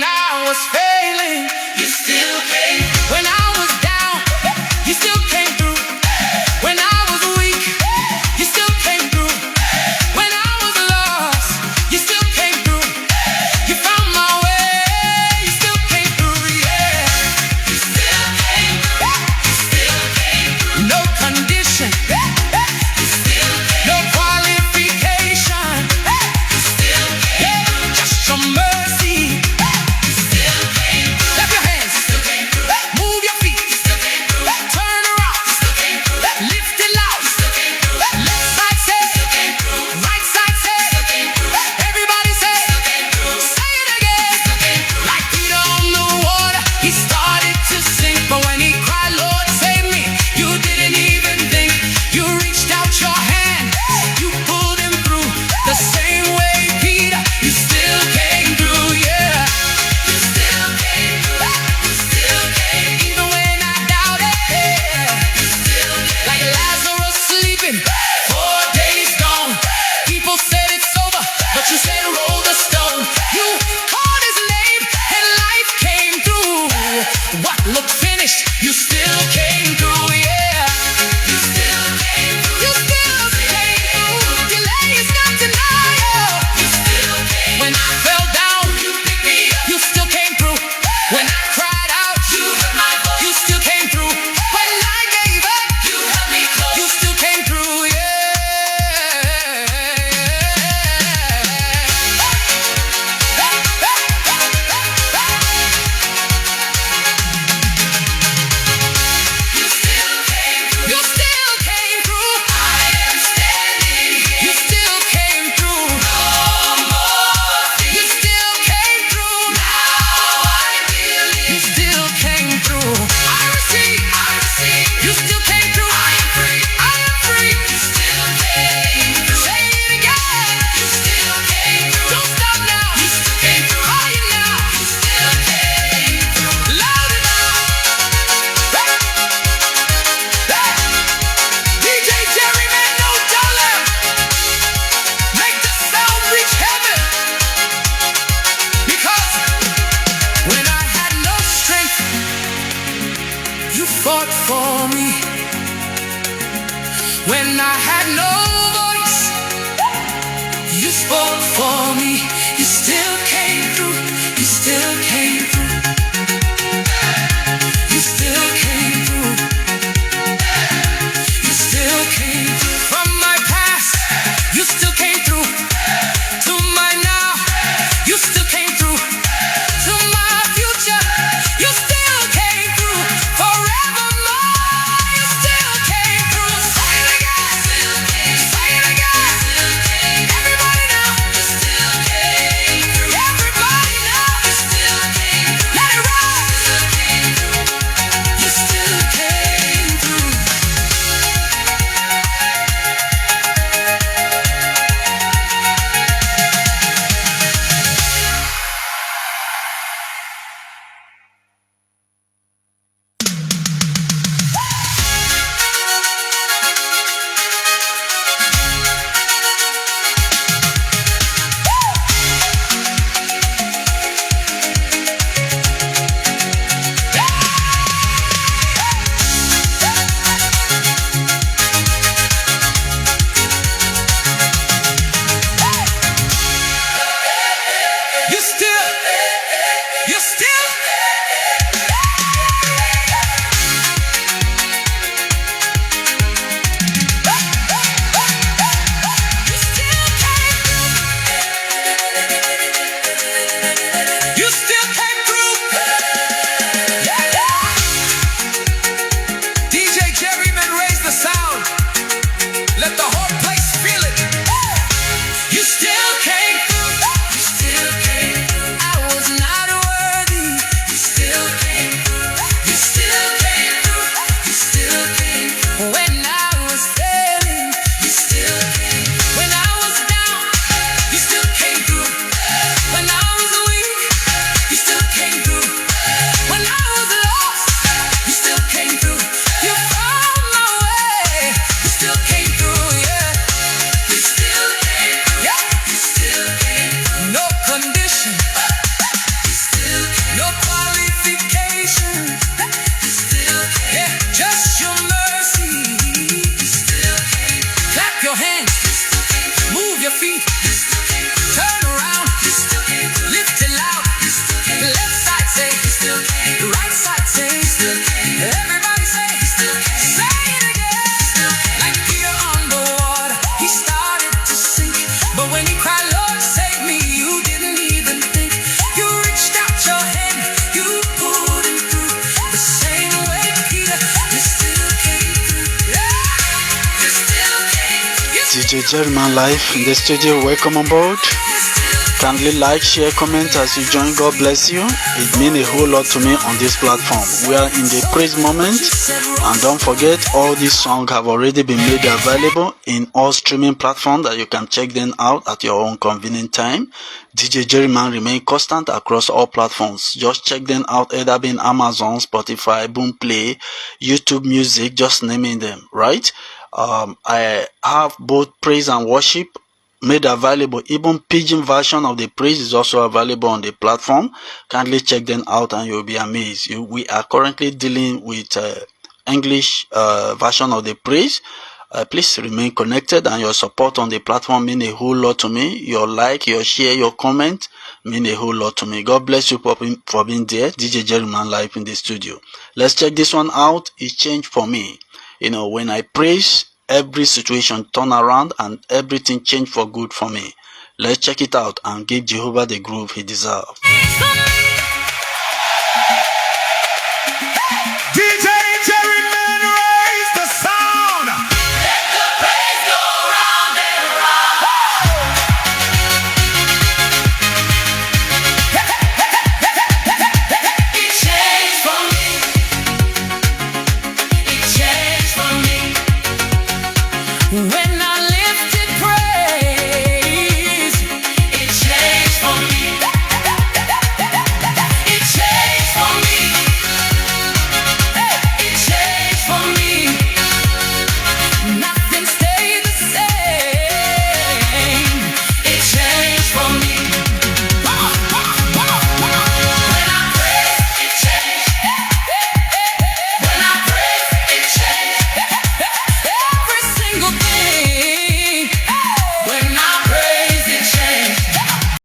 I was failing, you still came. When I was down, you still came through. When I was weak, you still came through. When I was lost, you still came through. You found my way, you still came through, yeah. You still came through. You still came through. No condition. You still came. No qualification. You still came through. Just your mercy. You still came through. Clap your hands. You still came through. Move your feet. You still came through. Turn around. You still came through. Lift it loud. You still came through. Left side say. You still came through. Right side say. You still came through. Everybody say. You still came through. Say it again. You still came through. Like Peter on the water, he started to sink, but when he cried, Lord, save me, you didn't even think. You reached out your hand, you pulled him through. The same way, Peter, you still came through, yeah. You still came through. You still came. Even when I doubted, you still came. Like Lazarus sleeping, 4 days gone. People said it's over, but you said roll the stone. You called his name and life came through. What looked finished, you still came through, yeah. You still came through. You still came through. Delay is not denial. You still came. When I fell down, you picked me up. You still came through. When I cried out, you heard my voice. You still came through. When I gave up, you held me close. You still came through, yeah. You still came through. You still came through. I am standing here. You still came through. No more fear. You still came through. Now I believe. You still came through. I receive. I receive. You still came through. I am free. I am free. You still came through. Say it again. You still came through. Don't stop now. You still came through. Higher now. You still came through. Louder now. DJ Jerryman, no dollar. Make the sound reach heaven. Because when I had no strength, you fought for me. When I had no voice, you spoke for me. You still came through. You still came through. You still came through. You still came through. From my past, you still came through. To my now, you still came through. To my future, you still came through. Forevermore, you still came through. Say it again. Still came. Say it again. Still came. Everybody now, you still came through. Everybody now, you still came through. DJ Jerryman live in the studio. Welcome on board. Kindly like, share, comment as you join. God bless you. It means a whole lot to me on this platform. We are in the praise moment, and don't forget all these songs have already been made available in all streaming platforms that you can check them out at your own convenient time. DJ Jerryman remain constant across all platforms. Just check them out, either being Amazon, Spotify, Boomplay, YouTube Music, just naming them, right? I have both praise and worship made available. Even pidgin version of the praise is also available on the platform. Kindly check them out and you'll be amazed. We are currently dealing with English version of the praise. Please remain connected, and your support on the platform mean a whole lot to me. Your like, your share, your comment mean a whole lot to me. God bless you for being there. DJ Jerryman live in the studio. Let's check this one out. It changed for me. When I praise, every situation turn around and everything changed for good for me. Let's check it out and give Jehovah the groove he deserves.